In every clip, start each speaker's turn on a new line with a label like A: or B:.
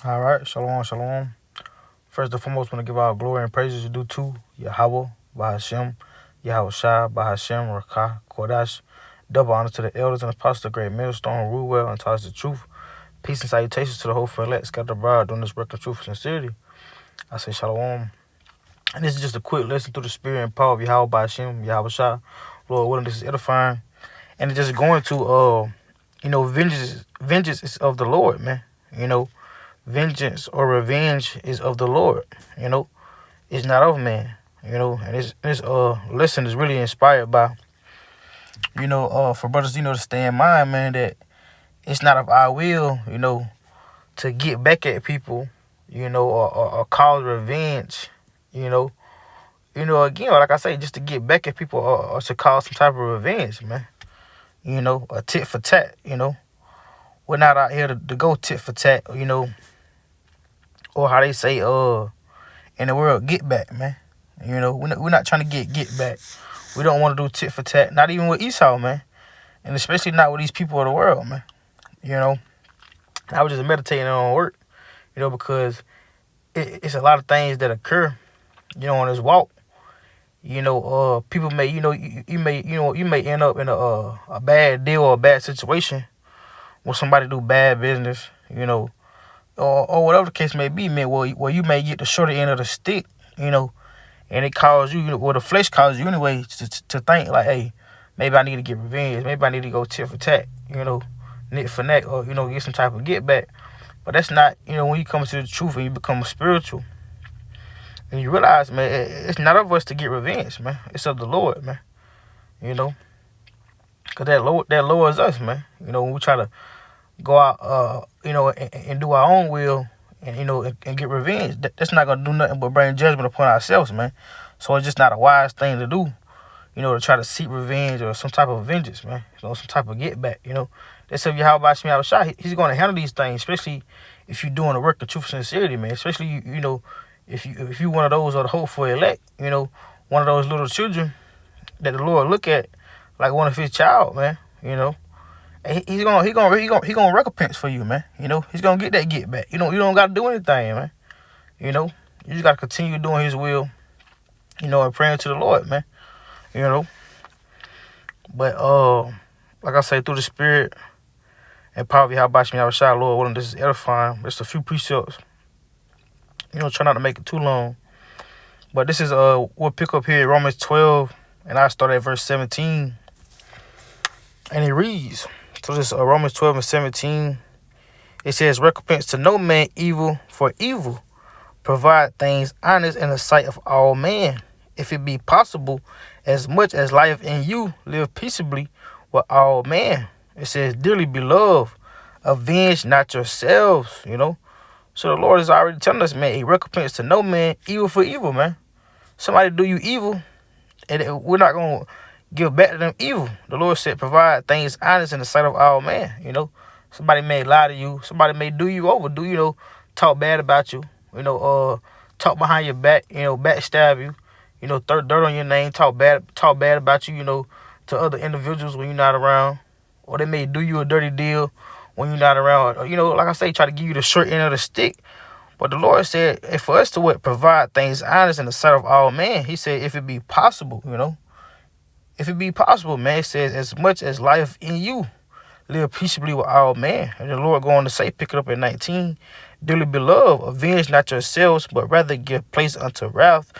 A: All right, shalom, shalom. First and foremost, want to give our glory and praises due to Yahweh, Bahashem, Yahweh Shai, Bahashem, Rakah, Kodash. Double honor to the elders and apostles, the great millstone, rule well and taught us the truth. Peace and salutations to the whole for elect, scattered abroad, doing this work of truth and sincerity. I say shalom. And this is just a quick lesson through the spirit and power of Yahweh, Bahashem, Yahweh Shai. Lord willing, this is edifying. And it's just going to, vengeance is of the Lord, man. Vengeance or revenge is of the Lord. It's not of man. And this lesson is really inspired by, for brothers, to stay in mind, man, that it's not of our will, to get back at people, or cause revenge, again, like I say, just to get back at people or to cause some type of revenge, man. A tit for tat, We're not out here to go tit for tat, or how they say, in the world, get back, man. We're not trying to get back. We don't want to do tit for tat, not even with Esau, man. And especially not with these people of the world, man. I was just meditating on work, because it's a lot of things that occur, on this walk. People may, you may end up in a bad deal or a bad situation when somebody do bad business, or whatever the case may be, man, where you may get the shorter end of the stick, and it causes you, the flesh causes you anyway to think like, hey, maybe I need to get revenge, maybe I need to go tit for tat, nit for neck, or, get some type of get back. But that's not, when you come to the truth and you become spiritual, and you realize, man, it's not of us to get revenge, man. It's of the Lord, man. Because that lowers us, man. When we try to go out, and do our own will and, and get revenge, that's not going to do nothing but bring judgment upon ourselves, man. So it's just not a wise thing to do, to try to seek revenge or some type of vengeance, man. Some type of get back, That's if Yahweh Shai Shai, he's going to handle these things, especially if you're doing the work of truth and sincerity, man. Especially, if you one of those or the hopeful elect, one of those little children that the Lord look at like one of his child, man, He's gonna recompense for you, man. He's gonna get that get back. You don't gotta do anything, man. You just gotta continue doing his will, and praying to the Lord, man. But like I say, through the spirit and power of Yahweh Shai, Lord willing, this is edifying. Just a few precepts. Try not to make it too long. But this is we'll pick up here Romans 12, and I start at verse 17. And it reads, so this Romans 12 and 17, it says, recompense to no man evil for evil. Provide things honest in the sight of all men. If it be possible, as much as life in you, live peaceably with all men. It says, dearly beloved, avenge not yourselves, So the Lord is already telling us, man, he recompense to no man evil for evil, man. Somebody do you evil, and we're not going to give back to them evil. The Lord said, provide things honest in the sight of all men. Somebody may lie to you. Somebody may do you over, talk bad about you. Talk behind your back, backstab you. Throw dirt on your name, talk bad about you, to other individuals when you're not around. Or they may do you a dirty deal when you're not around. Or, like I say, try to give you the short end of the stick. But the Lord said, for us to provide things honest in the sight of all men, he said, if it be possible, If it be possible, man, it says, as much as life in you, live peaceably with all men. And the Lord going to say, pick it up at 19, dearly beloved, avenge not yourselves, but rather give place unto wrath.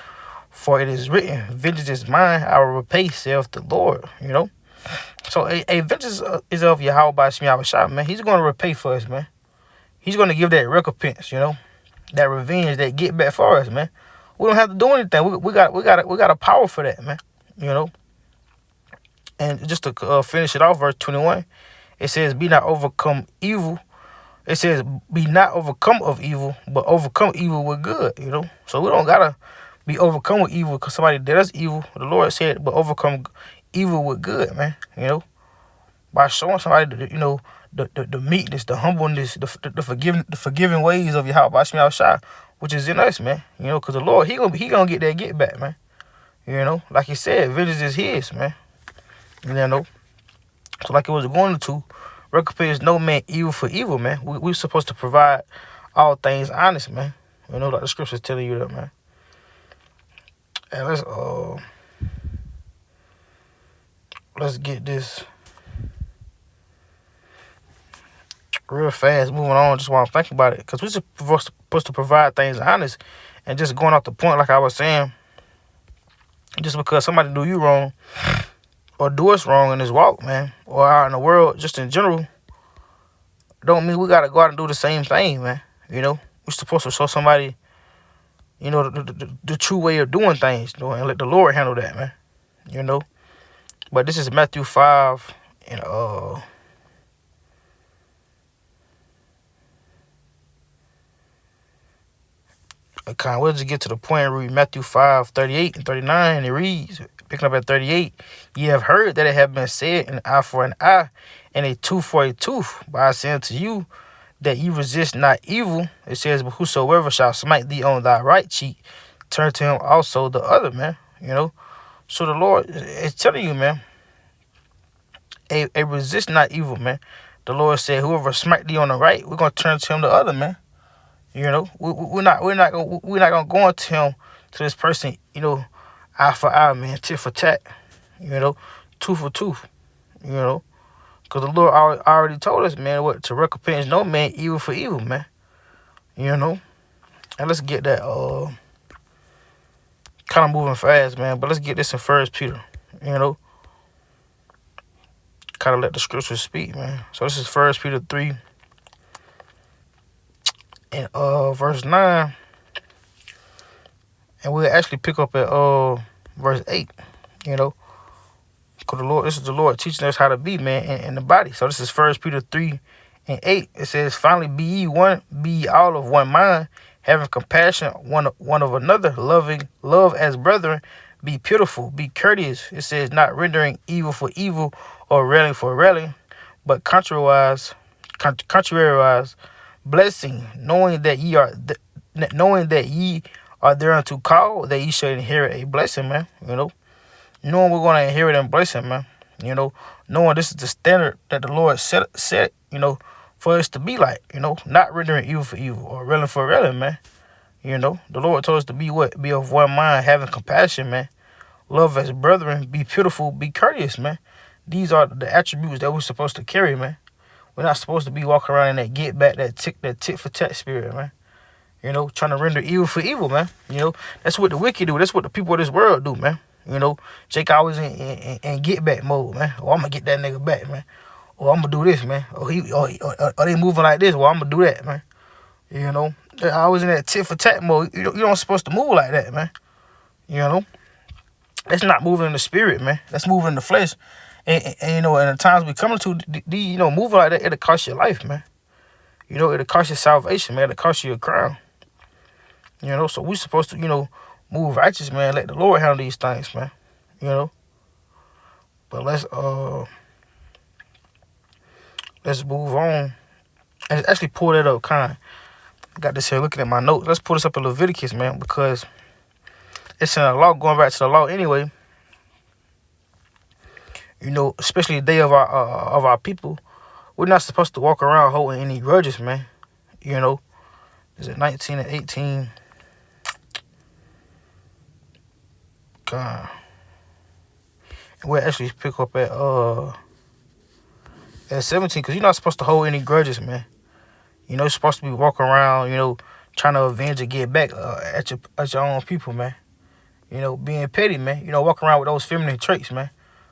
A: For it is written, vengeance is mine, I will repay, saith the Lord, So a vengeance is of Yahweh by Shai Shai, man. He's going to repay for us, man. He's going to give that recompense, that revenge, that get back for us, man. We don't have to do anything. We got a power for that, man, And just to finish it off, verse 21, it says, be not overcome evil. It says, be not overcome of evil, but overcome evil with good, So we don't got to be overcome with evil because somebody did us evil. The Lord said, but overcome evil with good, man, By showing somebody, the meekness, the humbleness, the forgiving ways of Yahweh Shai, which is in us, man. Because the Lord, he gonna get that get back, man. Like he said, vengeance is his, man. So like it was going to, recompense no man evil for evil, man. We're supposed to provide all things honest, man. You know, like the scripture's telling you that, man. And let's get this real fast. Moving on, just while I'm thinking about it, because we're supposed to provide things honest, and just going off the point, like I was saying, just because somebody do you wrong or do us wrong in this walk, man, or out in the world, just in general, don't mean we gotta go out and do the same thing, man. You know, we're supposed to show somebody, you know, the true way of doing things, you know, and let the Lord handle that, man. You know, but this is Matthew 5 and we'll just get to the point and read Matthew 5:38 and 39, and it reads, picking up at 38, ye have heard that it have been said, an eye for an eye, and a tooth for a tooth. But I say unto you, that ye resist not evil. It says, but whosoever shall smite thee on thy right cheek, turn to him also the other, man. You know, so the Lord is telling you, man, a resist not evil, man. The Lord said, whoever smite thee on the right, we're gonna turn to him the other, man. You know, we're not gonna go into him, to this person, you know, eye for eye, man, tit for tat, you know, tooth for tooth, you know, because the Lord already told us, man, what to recompense no man evil for evil, man, you know. And let's get that kind of moving fast, man. But let's get this in 1 Peter, you know. Kind of let the scriptures speak, man. So this is 1 Peter 3 and verse 9. And we'll actually pick up at verse 8, you know. Because this is the Lord teaching us how to be, man, in the body. So this is 1 Peter 3 and 8. It says, finally be ye all of one mind, having compassion one of another, love as brethren, be pitiful, be courteous. It says, not rendering evil for evil or railing for railing, but contrariwise, blessing, knowing that ye are thereunto called, that ye shall inherit a blessing, man. You know, knowing we're going to inherit a blessing, man. You know, knowing this is the standard that the Lord set, you know, for us to be like, you know, not rendering evil for evil or railing for railing, man. You know, the Lord told us to be what? Be of one mind, having compassion, man. Love as brethren, be pitiful, be courteous, man. These are the attributes that we're supposed to carry, man. We're not supposed to be walking around in that get back, that tit for tat spirit, man. You know, trying to render evil for evil, man. You know, that's what the wicked do. That's what the people of this world do, man. You know, Jake always in get back mode, man. Oh, I'm gonna get that nigga back, man. Or I'm gonna do this, man. Or they moving like this. Well, I'm gonna do that, man. You know, they're always in that tit for tat mode. You don't supposed to move like that, man. You know, that's not moving in the spirit, man. That's moving in the flesh. And you know, and the times we coming to, you know, moving like that, it'll cost your life, man. You know, it'll cost you salvation, man. It'll cost you a crown. You know, so we supposed to, you know, move righteous, man. Let the Lord handle these things, man. You know. But let's move on. And actually pull that up, kind of. Got this here looking at my notes. Let's pull this up in Leviticus, man, because it's in the law, going back to the law anyway. You know, especially the day of our people, we're not supposed to walk around holding any grudges, man. You know, is it 19 and 18? God. And we'll actually pick up at 17, because you're not supposed to hold any grudges, man. You know, you're supposed to be walking around, you know, trying to avenge or get back at your own people, man. You know, being petty, man. You know, walking around with those feminine traits, man.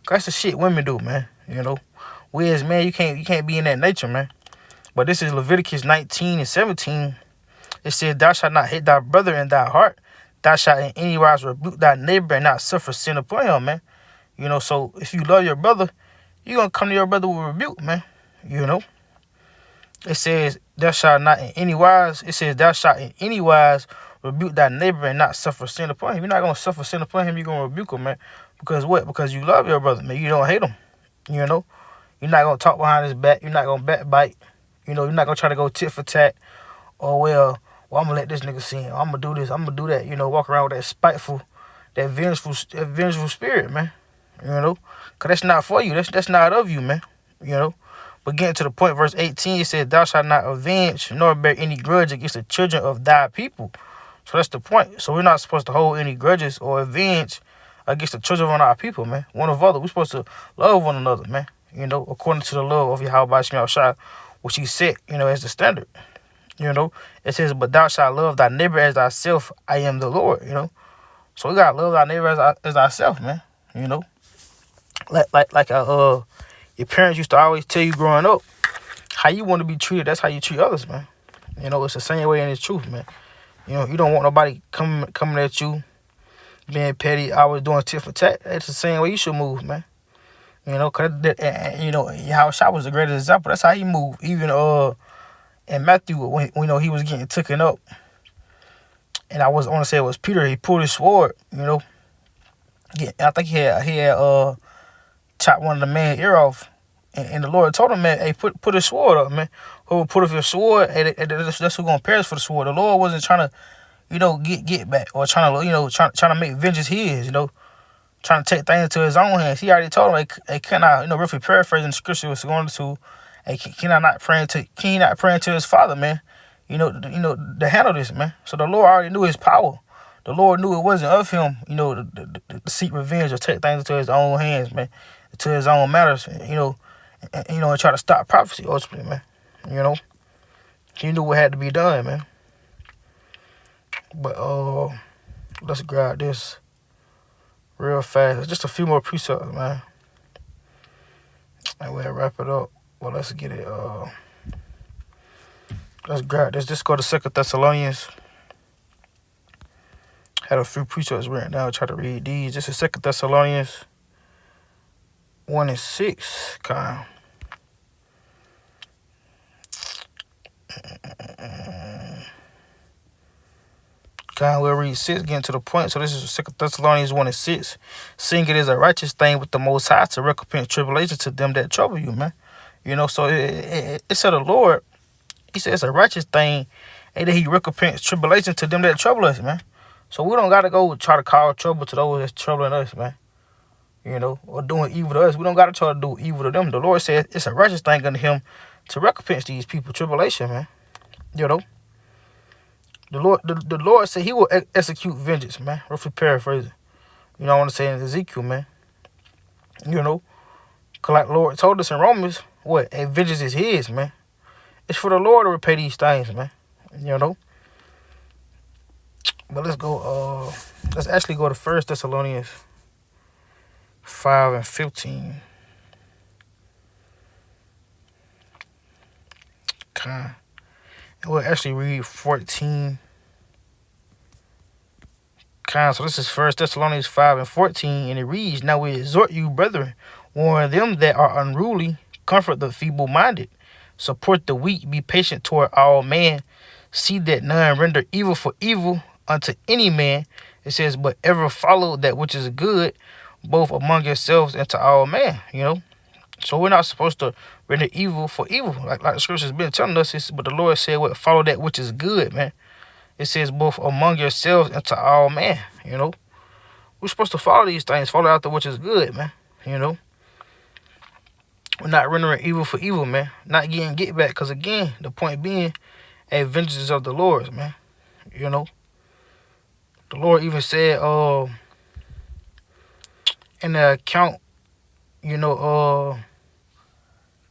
A: That's the shit women do, man. You know, we as men, you can't be in that nature, man. But this is Leviticus 19 and 17. It says, thou shalt not hate thy brother in thy heart. Thou shalt in any wise rebuke thy neighbor and not suffer sin upon him, man. You know, so if you love your brother, you're going to come to your brother with rebuke, man. You know. It says, thou shalt not in any wise. It says, thou shalt in any wise rebuke thy neighbor and not suffer sin upon him. You're not going to suffer sin upon him. You're going to rebuke him, man. Because what? Because you love your brother, man. You don't hate him. You know. You're not going to talk behind his back. You're not going to backbite. You know, you're not going to try to go tit for tat. Or, well, I'm going to let this nigga sin. I'm going to do this. I'm going to do that. You know, walk around with that spiteful, that vengeful spirit, man. You know. Because that's not for you. That's not of you, man. You know. But getting to the point, verse 18, it says, thou shalt not avenge nor bear any grudge against the children of thy people. So that's the point. So we're not supposed to hold any grudges or avenge against the children of our people, man. One of other. We're supposed to love one another, man. You know, according to the love of Yahweh Shema Shai, which he set, you know, as the standard. You know, it says, but thou shalt love thy neighbor as thyself. I am the Lord, you know. So we gotta love our neighbor as ourselves, man. You know, like your parents used to always tell you growing up, how you want to be treated, that's how you treat others, man. You know, it's the same way in the truth, man. You know, you don't want nobody coming at you, being petty, always doing tit for tat. It's the same way you should move, man. You know, cause you know, Yahushua was the greatest example. That's how he moved. Even in Matthew, when you know he was getting taken up, and I want to say it was Peter. He pulled his sword. You know, I think he had chopped one of the man's ear off. And the Lord told him, man, hey, put his sword up, man. Who will put up your sword? And that's who's gonna perish for the sword. The Lord wasn't trying to, you know, get back or trying to, you know, trying to make vengeance his, you know, trying to take things into his own hands. He already told him, hey, can I, you know, roughly paraphrasing the scripture was going to, hey, can he not praying to his father, man? You know, to handle this, man. So the Lord already knew his power. The Lord knew it wasn't of him, you know, to seek revenge or take things into his own hands, man, to his own matters, you know. And try to stop prophecy ultimately, man. You know, he knew what had to be done, man. But let's grab this real fast. It's just a few more precepts, man, and we'll wrap it up. Well, let's get it. Let's grab this. Just go to 2 Thessalonians. Had a few precepts written down. Try to read these. This is 2 Thessalonians 1:6, kind. We'll read 6, getting to the point. So this is 2 Thessalonians 1:6. Seeing it is a righteous thing with the Most High to recompense tribulation to them that trouble you, man. You know, so it said the Lord, he said it's a righteous thing, and that he recompense tribulation to them that trouble us, man. So we don't got to go try to cause trouble to those that's troubling us, man. You know, or doing evil to us. We don't got to try to do evil to them. The Lord said it's a righteous thing unto him to recompense these people tribulation, man. You know, the Lord said he will execute vengeance, man. Roughly paraphrasing. You know, I want to say in Ezekiel, man. You know, cause like the Lord told us in Romans, what? A vengeance is his, man. It's for the Lord to repay these things, man. You know. But let's go. Let's actually go to 1 Thessalonians 5:15. Okay. And we'll actually read 14. Okay, so this is 1 Thessalonians 5:14, and it reads, now we exhort you, brethren, warn them that are unruly, comfort the feeble-minded, support the weak, be patient toward all men, see that none render evil for evil unto any man. It says, but ever follow that which is good, both among yourselves and to all men, you know. So we're not supposed to render evil for evil, like the scripture's been telling us. But the Lord said, "What follow that which is good, man." It says, "Both among yourselves and to all men." You know, we're supposed to follow these things, follow after which is good, man. You know, we're not rendering evil for evil, man. Not getting get back, because again, the point being, a vengeance is of the Lord's, man. You know, the Lord even said, in the account, you know,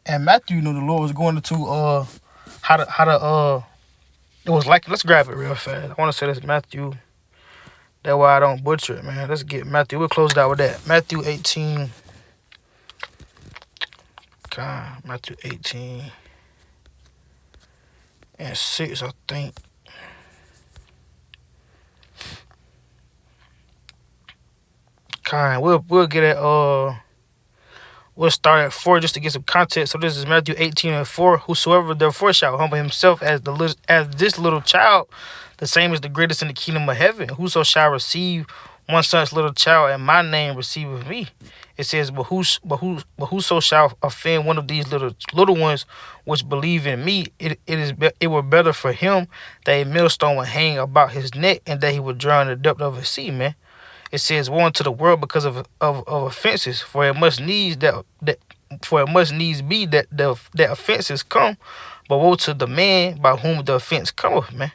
A: and Matthew, you know, the Lord was going into how to it was like, let's grab it real fast. I want to say this Matthew. That way I don't butcher it, man. Let's get Matthew. We'll close it out with that. Matthew 18. God, Matthew 18 and 6, I think. God, we'll get it. We'll start at 4 just to get some context. So this is Matthew 18:4. Whosoever therefore shall humble himself as this little child, the same is the greatest in the kingdom of heaven. Whoso shall receive one such little child in my name receiveth me. It says, but whoso shall offend one of these little ones which believe in me, it were better for him that a millstone would hang about his neck and that he would drown in the depth of a sea, man. It says, woe unto the world because of offenses, for it must needs that for it must needs be that that offenses come, but woe to the man by whom the offense cometh, man.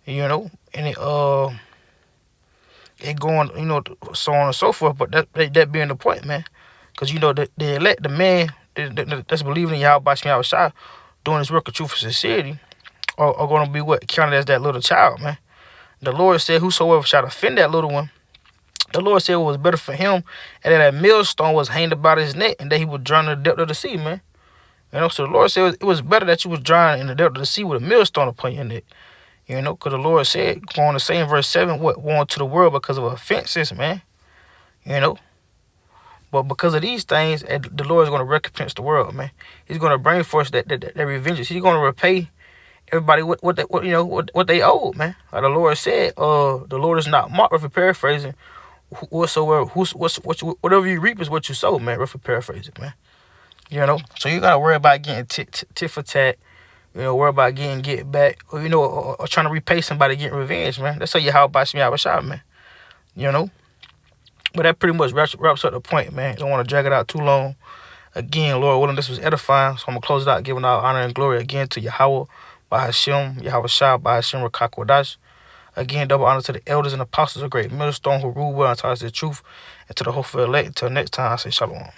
A: You know, and it going, you know, so on and so forth. But that being the point, man, because you know the elect, the man that's believing in Yahweh Bashim Shai, doing his work of truth and sincerity, are going to be what counted as that little child, man. The Lord said, "Whosoever shall offend that little one," the Lord said it was better for him, and that millstone was hanged about his neck, and that he would drown in the depth of the sea, man. You know, so the Lord said it was better that you was drowning in the depth of the sea with a millstone upon your neck. You know, because the Lord said, going to say in verse 7, what won to the world because of offenses, man. You know, but because of these things, the Lord is going to recompense the world, man. He's going to bring forth that revenge. He's going to repay everybody what they owe, man. Like the Lord said, the Lord is not mocked. Roughly paraphrasing, whatever you reap is what you sow, man. Roughly paraphrasing, man. You know, so you gotta worry about getting tit for tat. You know, worry about getting back, or or trying to repay somebody, getting revenge, man. That's how you how about me out of shot, man. You know, but that pretty much wraps up the point, man. Don't want to drag it out too long. Again, Lord willing, this was edifying, so I'm gonna close it out, giving all honor and glory again to Yahweh by Hashem, Yahweh Shai by Hashem Rakakwadash. Again, double honor to the elders and apostles of great millstone who rule well and taught us the truth, and to the hopeful elect. Until next time, I say shalom.